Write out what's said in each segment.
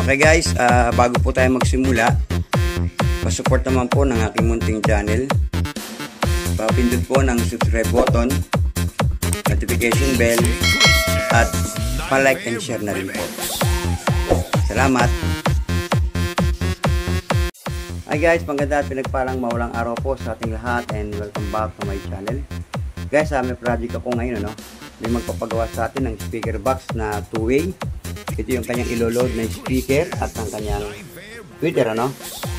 Okay guys, bago po tayo magsimula, pa-support naman po ng aking munting channel. Pa-pindot po ng subscribe button, notification bell, at pa-like and share na rin po. Salamat! Hi guys, maganda at pinagpalang maulang araw po sa ating lahat and welcome back to my channel. Guys, may project ako ngayon, may magpapagawa sa atin ng speaker box na two-way. Ito yung kanyang ilo-load na speaker at ang kanyang tweeter,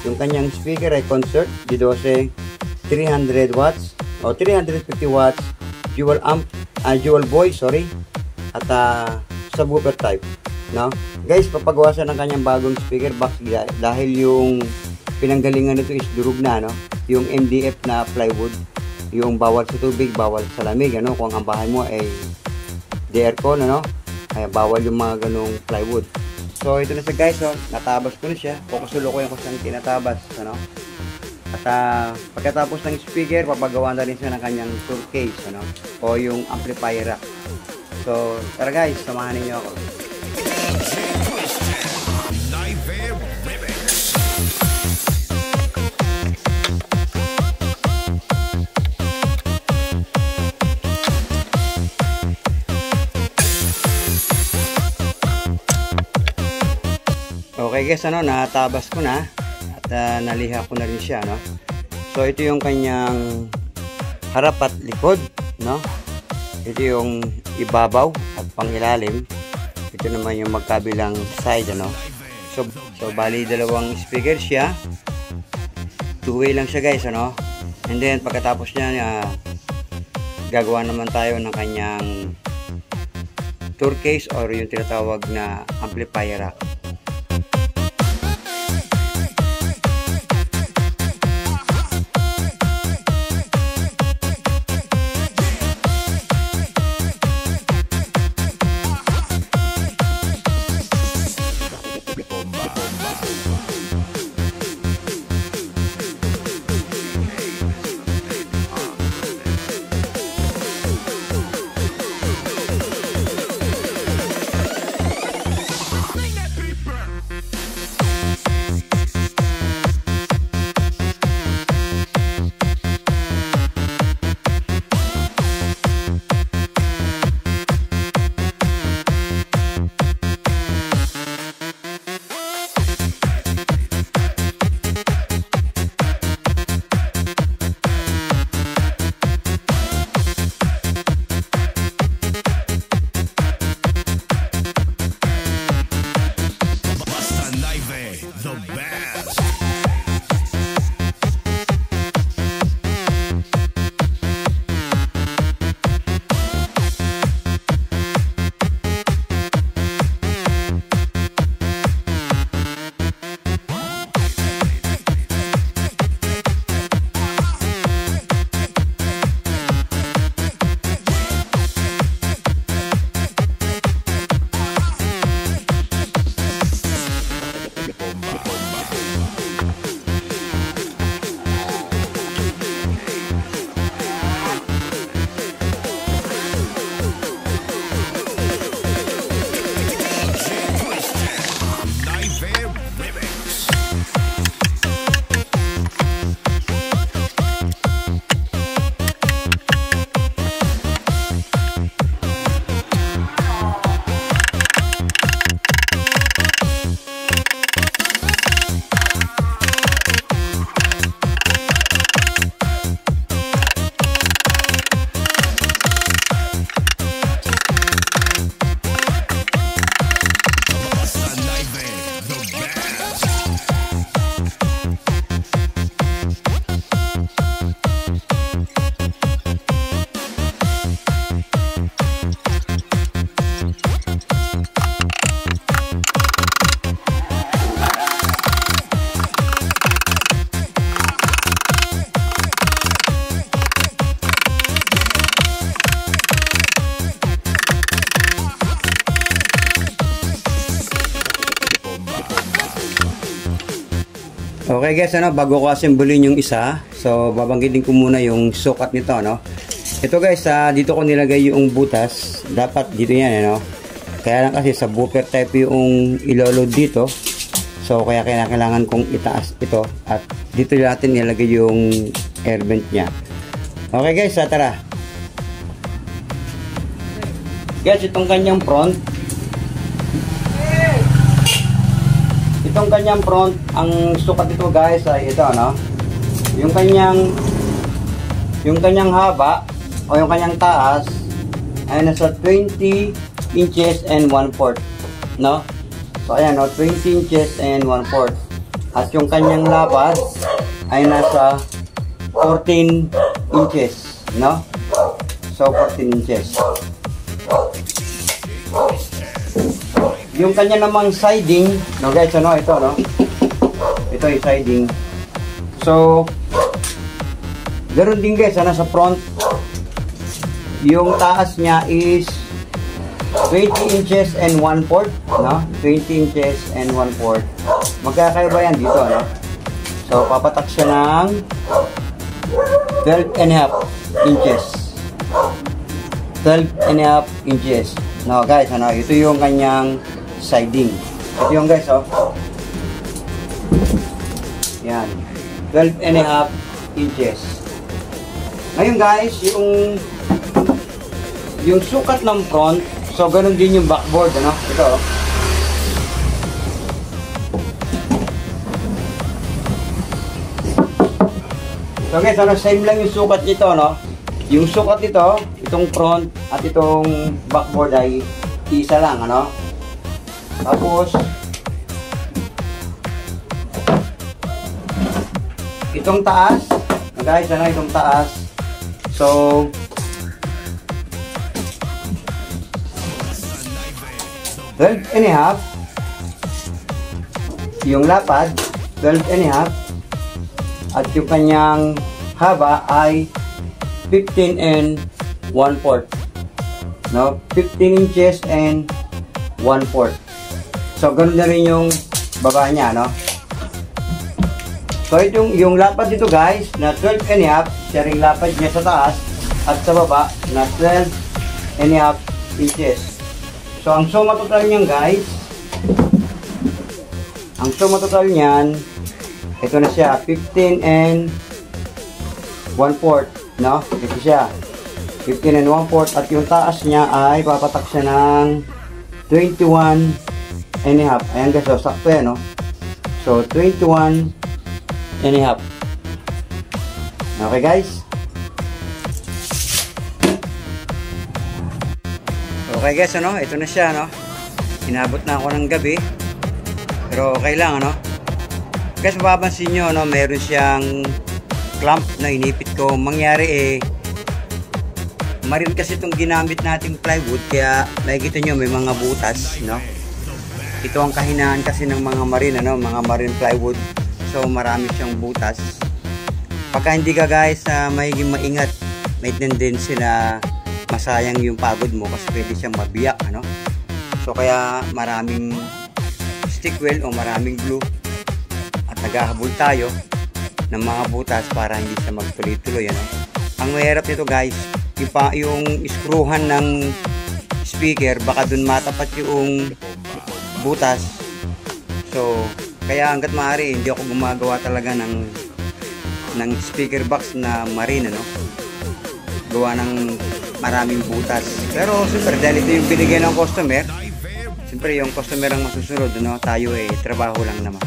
Yung kanyang speaker ay concert D12 300 watts o 350 watts dual voice, at subwoofer type, Guys, papagawa siya ng kanyang bagong speaker box dahil yung pinanggalingan nito is durog na, yung MDF na plywood, yung bawal sa tubig, bawal sa lamig, kung ang bahay mo ay aircon, ay bawal yung mga ganong plywood. So ito na siya guys, natabas ko na siya, kukusulo ko yung kusang tinatabas, at pagkatapos ng speaker, papagawa na rin siya ng kanyang tool case, o yung amplifier rack. So tara guys, samahan niyo ako. Okay guys, natabas ko na at naliha ko na rin siya, So ito yung kanyang harap at likod, Ito yung ibabaw at pangilalim. Ito naman yung magkabilang side, So bali dalawang speaker siya. Two-way lang siya guys, And then pagkatapos niya, gagawa naman tayo ng kanyang tour case or yung tinatawag na amplifier rack. Okay guys, bago ko assemblin yung isa, so babanggitin ko muna yung sukat nito, Ito guys, dito ko nilagay yung butas. Dapat dito yan, Kaya lang kasi sa booper type yung ilo-load dito. So kaya kailangan kong itaas ito at dito natin nilagay yung air vent niya. Okay guys, tara. Guys, itong kanyang front. Itong kanyang front, ang sukat ito guys ay ito, no? Yung kanyang haba o yung kanyang taas ay nasa 20 inches and 1/4, no? So ayan, no, 20 inches and 1/4. At yung kanyang lapad ay nasa 14 inches, no? So 14 inches. Yung kanya namang siding, no guys, ano, ito, no? Ito yung siding. So, ganoon din guys, ano, sa front. Yung taas niya is 20 inches and 1/4, no? 20 inches and 1/4. Magkakaiba yan dito, no? So, papatak siya ng 12.5 inches. 12.5 inches. No, guys, ano, ito yung kanyang siding. Ito yung guys, oh. Yan. 12.5 inches. Ngayon guys, yung sukat ng front, so ganun din yung backboard, ano? Ito, oh. So guys, ano, same lang yung sukat nito, no? Yung sukat nito, itong front at itong backboard ay isa lang, ano? Tapos itong taas, guys, ano, itong taas. So 12.5. Yung lapad 12.5 at yung kanyang haba ay 15 and 1/4. No, 15 inches and 1/4. So ganoon na rin yung baba niya, no? So yung lapad dito guys na 12.5, siya ring lapad niya sa taas at sa baba na 12.5 inches. So ang suma total niyan guys, ang suma total niyan, ito na siya, 15 and 1/4, no? Ito siya, 15 and 1/4 at yung taas niya ay papatak siya ng 21.5. Ayan guys, so sakto yan, no? So 21.5. Okay guys? Okay guys, ano? Ito na siya, no? Inabot na ako ng gabi. Pero okay lang, ano? Guys, mapapansin nyo, no? Meron siyang clamp na inipit ko. Mangyari marin kasi itong ginamit nating plywood. Kaya nakikita nyo may mga butas, no? Ito ang kahinaan kasi ng mga marine, ano? Mga marine plywood. So marami siyang butas. Pagka hindi ka guys magiging maingat, may tendency na masayang yung pagod mo kasi pwede siyang mabiyak, ano? So kaya maraming stick weld o maraming glue at naghahabol tayo ng mga butas para hindi siya magtuloy-tuloy, ano? Ang mahirap nito guys, yung screwhan ng speaker, baka dun matapat yung butas. So kaya hanggat maaari hindi ako gumagawa talaga ng speaker box na marine, ano? Gawa ng maraming butas. Pero super, dahil ito yung binigay ng customer, siyempre yung customer ang masusunod, no? Tayo trabaho lang naman.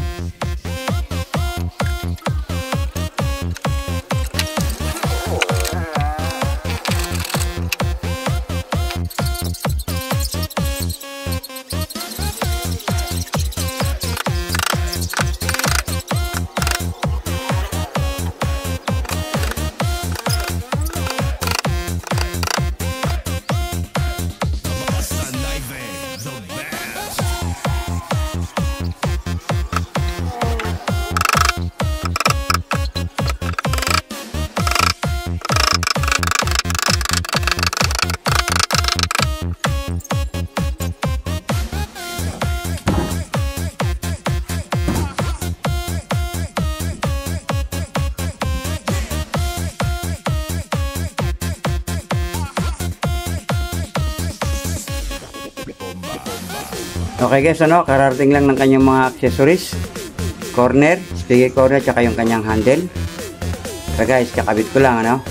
Okay guys, ano, kararating lang ng kanyang mga accessories. Corner, speaker corner, tsaka yung kanyang handle. So guys, kakabit ko lang, ano.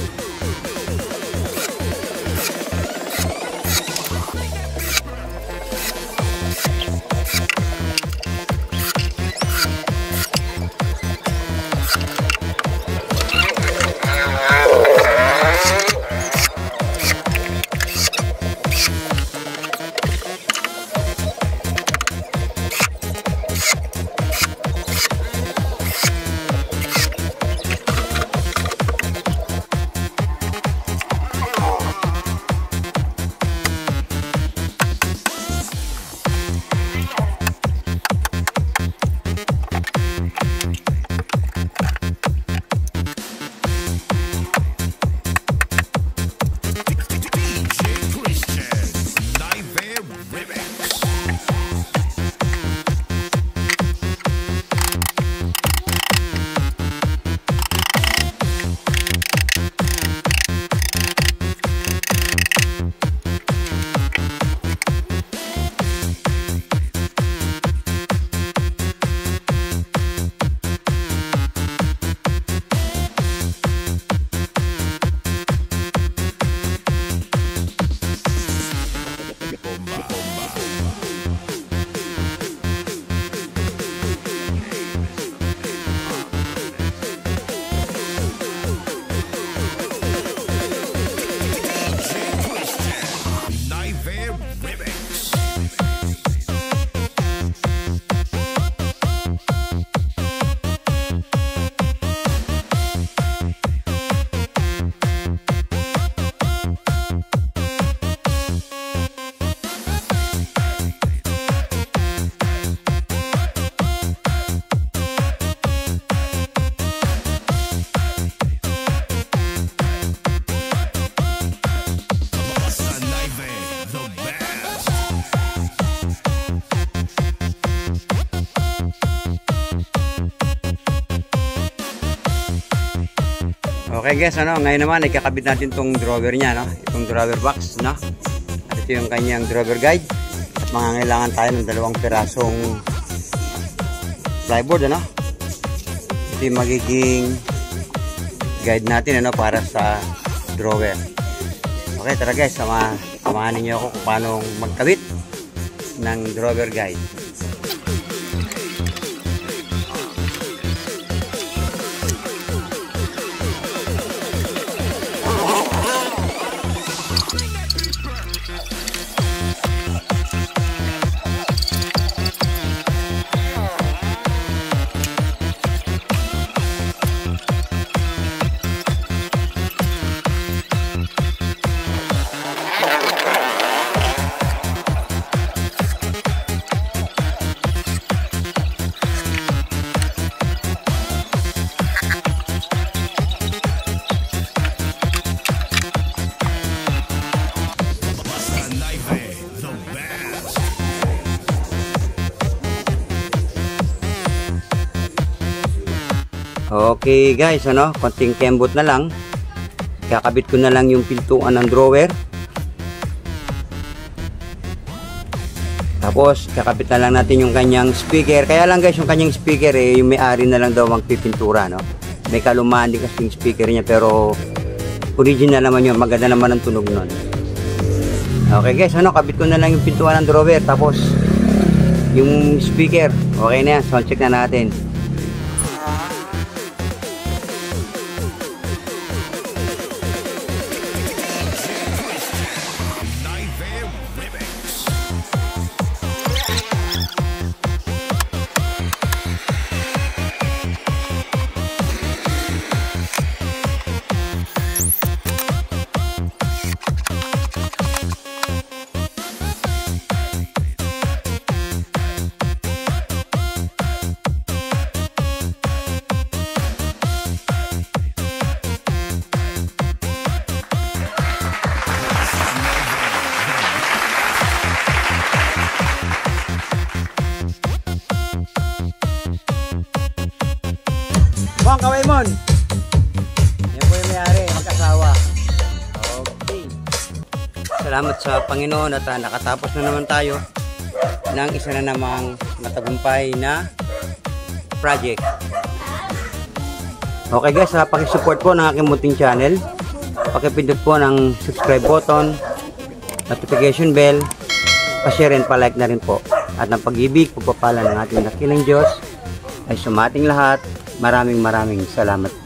Okay guys, ano, ngayon naman ikakabit natin tong drawer niya, no? Itong drawer box, no? At ito yung kanyang drawer guide. At mangangailangan tayo ng 2 pirasong plyboard, ano? Ito yung magiging guide natin, ano, para sa drawer. Okay, tara guys, samahan niyo ako kung paano magkabit ng drawer guide. Okay guys, ano, konting kembot na lang. Kakabit ko na lang yung pintuan ng drawer. Tapos kakabit na lang natin yung kanyang speaker. Kaya lang guys, yung kanyang speaker yung may-ari na lang daw magpipintura, no. May kalumaan din kasi yung speaker niya, pero original naman yun, maganda naman ang tunog nun. Okay guys, ano, kabit ko na lang yung pintuan ng drawer. Tapos yung speaker, okay na yan, sound check na natin. Bang, kaway mon. Yan po yung may-ari, mag-asawa. Okay. Salamat sa Panginoon at nakatapos na naman tayo ng isa na namang matagumpay na project. Okay guys, pakisupport po ng aking munting channel. Pakipindot po ng subscribe button, notification bell, pa-share and pa-like na rin po. At ng pag-ibig, pagpapala ng ating dakilang Diyos ay sumating lahat. Maraming salamat po.